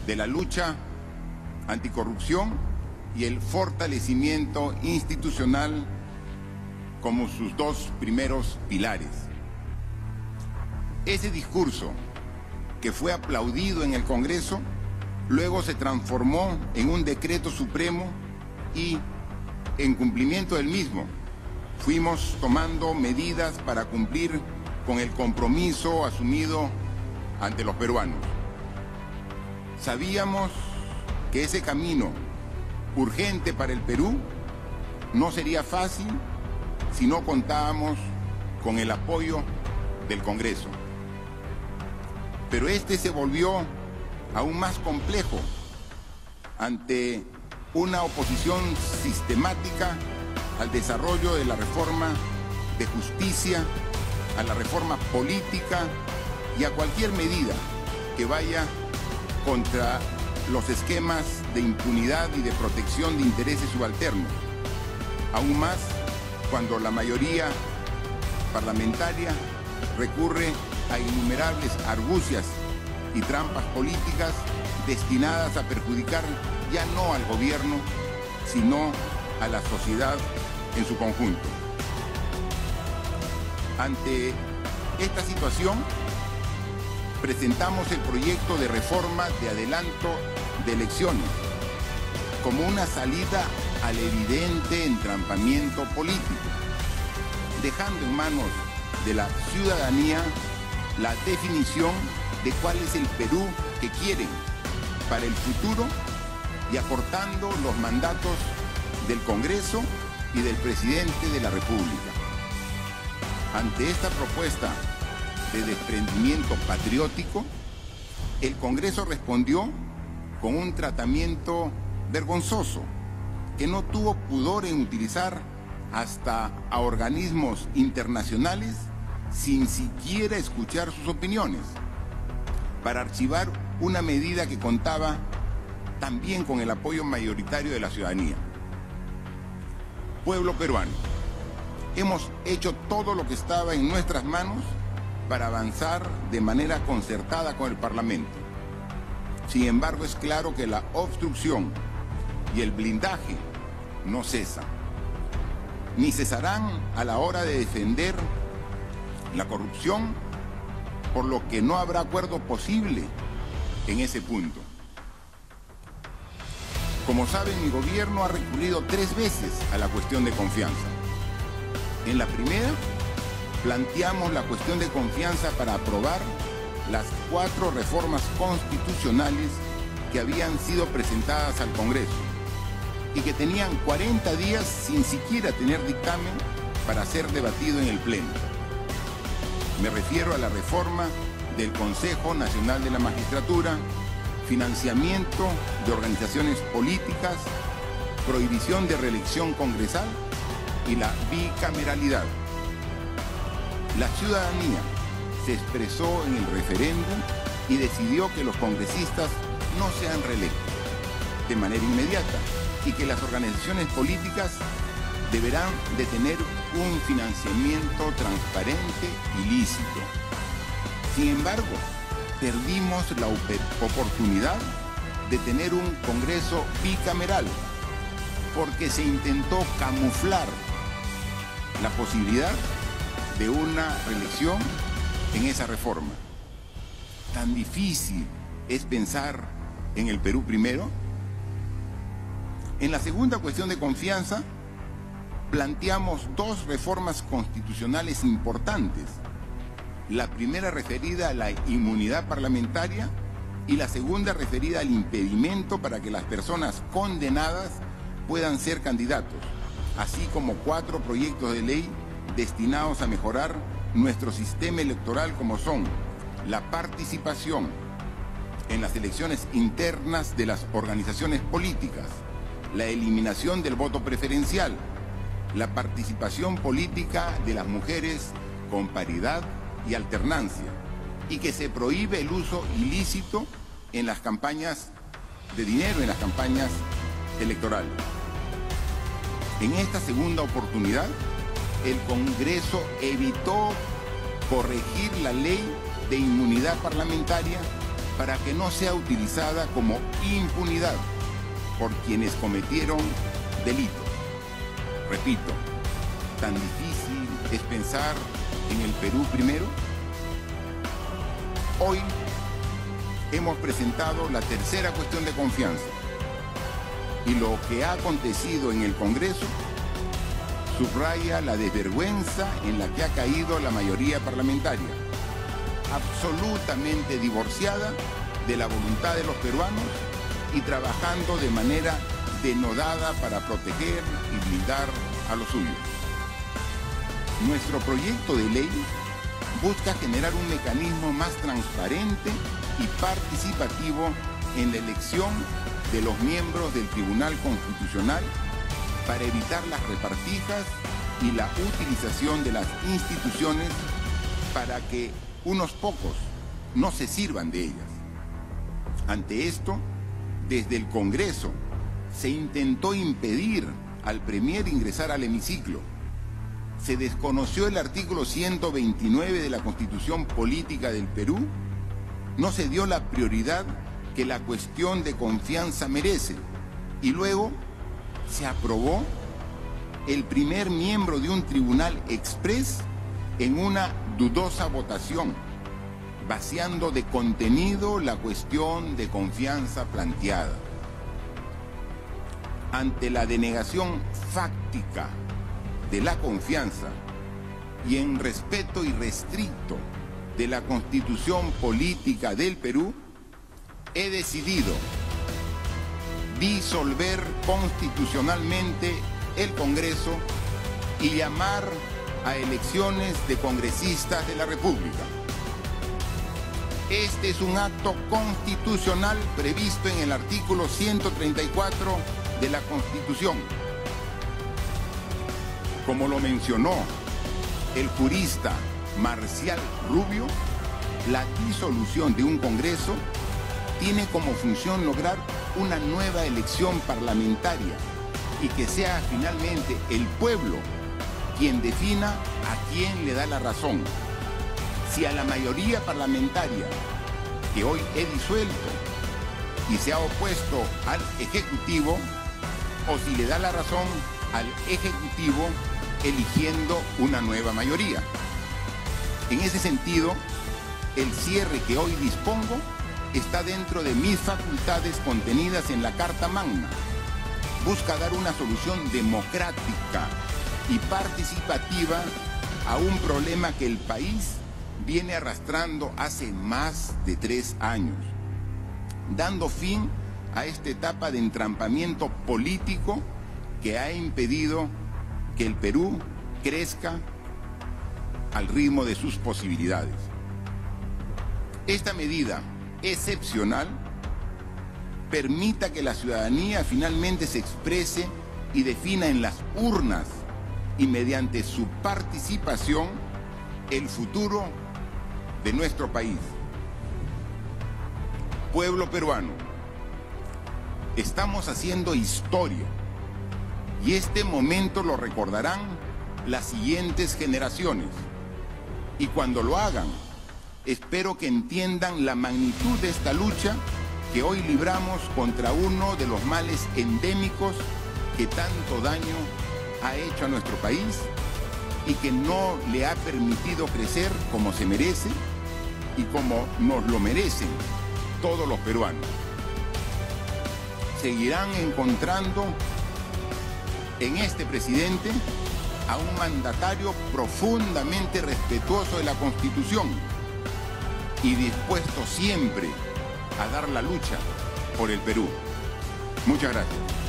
de la lucha anticorrupción y el fortalecimiento institucional como sus dos primeros pilares. Ese discurso, que fue aplaudido en el Congreso, luego se transformó en un decreto supremo y, en cumplimiento del mismo, fuimos tomando medidas para cumplir con el compromiso asumido ante los peruanos. Sabíamos que ese camino urgente para el Perú no sería fácil si no contábamos con el apoyo del Congreso. Pero este se volvió aún más complejo ante una oposición sistemática al desarrollo de la reforma de justicia, a la reforma política y a cualquier medida que vaya contra los esquemas de impunidad y de protección de intereses subalternos. Aún más cuando la mayoría parlamentaria recurre a innumerables argucias y trampas políticas destinadas a perjudicar ya no al gobierno, sino a la sociedad en su conjunto. Ante esta situación, presentamos el proyecto de reforma de adelanto de elecciones como una salida al evidente entrampamiento político, dejando en manos de la ciudadanía la definición de cuál es el Perú que quieren para el futuro y acortando los mandatos del Congreso y del Presidente de la República. Ante esta propuesta de desprendimiento patriótico, el Congreso respondió con un tratamiento vergonzoso que no tuvo pudor en utilizar hasta a organismos internacionales sin siquiera escuchar sus opiniones, para archivar una medida que contaba también con el apoyo mayoritario de la ciudadanía. Pueblo peruano, hemos hecho todo lo que estaba en nuestras manos para avanzar de manera concertada con el Parlamento. Sin embargo, es claro que la obstrucción y el blindaje no cesan, ni cesarán a la hora de defender la corrupción, por lo que no habrá acuerdo posible en ese punto. Como saben, mi gobierno ha recurrido 3 veces a la cuestión de confianza. En la primera, planteamos la cuestión de confianza para aprobar las 4 reformas constitucionales que habían sido presentadas al Congreso y que tenían 40 días sin siquiera tener dictamen para ser debatido en el Pleno. Me refiero a la reforma del Consejo Nacional de la Magistratura, financiamiento de organizaciones políticas, prohibición de reelección congresal y la bicameralidad. La ciudadanía se expresó en el referéndum y decidió que los congresistas no sean reelectos de manera inmediata y que las organizaciones políticas deberán de tener un financiamiento transparente y lícito. Sin embargo, perdimos la oportunidad de tener un Congreso bicameral porque se intentó camuflar la posibilidad de una reelección en esa reforma. ¿Tan difícil es pensar en el Perú primero? En la segunda cuestión de confianza, planteamos 2 reformas constitucionales importantes. La primera referida a la inmunidad parlamentaria y la segunda referida al impedimento para que las personas condenadas puedan ser candidatos, así como 4 proyectos de ley destinados a mejorar nuestro sistema electoral, como son la participación en las elecciones internas de las organizaciones políticas, la eliminación del voto preferencial, la participación política de las mujeres con paridad y alternancia, y que se prohíbe el uso ilícito en las campañas de dinero, en las campañas electorales. En esta segunda oportunidad, el Congreso evitó corregir la ley de inmunidad parlamentaria para que no sea utilizada como impunidad por quienes cometieron delitos. Repito, ¿tan difícil es pensar en el Perú primero? Hoy hemos presentado la tercera cuestión de confianza y lo que ha acontecido en el Congreso subraya la desvergüenza en la que ha caído la mayoría parlamentaria, absolutamente divorciada de la voluntad de los peruanos y trabajando de manera denodada para proteger y blindar a los suyos. Nuestro proyecto de ley busca generar un mecanismo más transparente y participativo en la elección de los miembros del Tribunal Constitucional para evitar las repartijas y la utilización de las instituciones para que unos pocos no se sirvan de ellas. Ante esto, desde el Congreso se intentó impedir al Premier ingresar al hemiciclo. Se desconoció el artículo 129 de la Constitución Política del Perú. No se dio la prioridad que la cuestión de confianza merece. Y luego se aprobó el primer miembro de un tribunal exprés en una dudosa votación, vaciando de contenido la cuestión de confianza planteada. Ante la denegación fáctica de la confianza y en respeto irrestricto de la Constitución Política del Perú, he decidido disolver constitucionalmente el Congreso y llamar a elecciones de congresistas de la República. Este es un acto constitucional previsto en el artículo 134 de la Constitución. Como lo mencionó el jurista Marcial Rubio, la disolución de un Congreso tiene como función lograr una nueva elección parlamentaria y que sea finalmente el pueblo quien defina a quién le da la razón. Si a la mayoría parlamentaria que hoy he disuelto y se ha opuesto al Ejecutivo, o si le da la razón al Ejecutivo eligiendo una nueva mayoría. En ese sentido, el cierre que hoy dispongo está dentro de mis facultades contenidas en la Carta Magna. Busca dar una solución democrática y participativa a un problema que el país viene arrastrando hace más de 3 años, dando fin a esta etapa de entrampamiento político que ha impedido que el Perú crezca al ritmo de sus posibilidades. Esta medida excepcional permita que la ciudadanía finalmente se exprese y defina en las urnas y mediante su participación el futuro de nuestro país. Pueblo peruano, estamos haciendo historia y este momento lo recordarán las siguientes generaciones. Y cuando lo hagan, espero que entiendan la magnitud de esta lucha que hoy libramos contra uno de los males endémicos que tanto daño ha hecho a nuestro país y que no le ha permitido crecer como se merece y como nos lo merecen todos los peruanos. Seguirán encontrando en este presidente a un mandatario profundamente respetuoso de la Constitución y dispuesto siempre a dar la lucha por el Perú. Muchas gracias.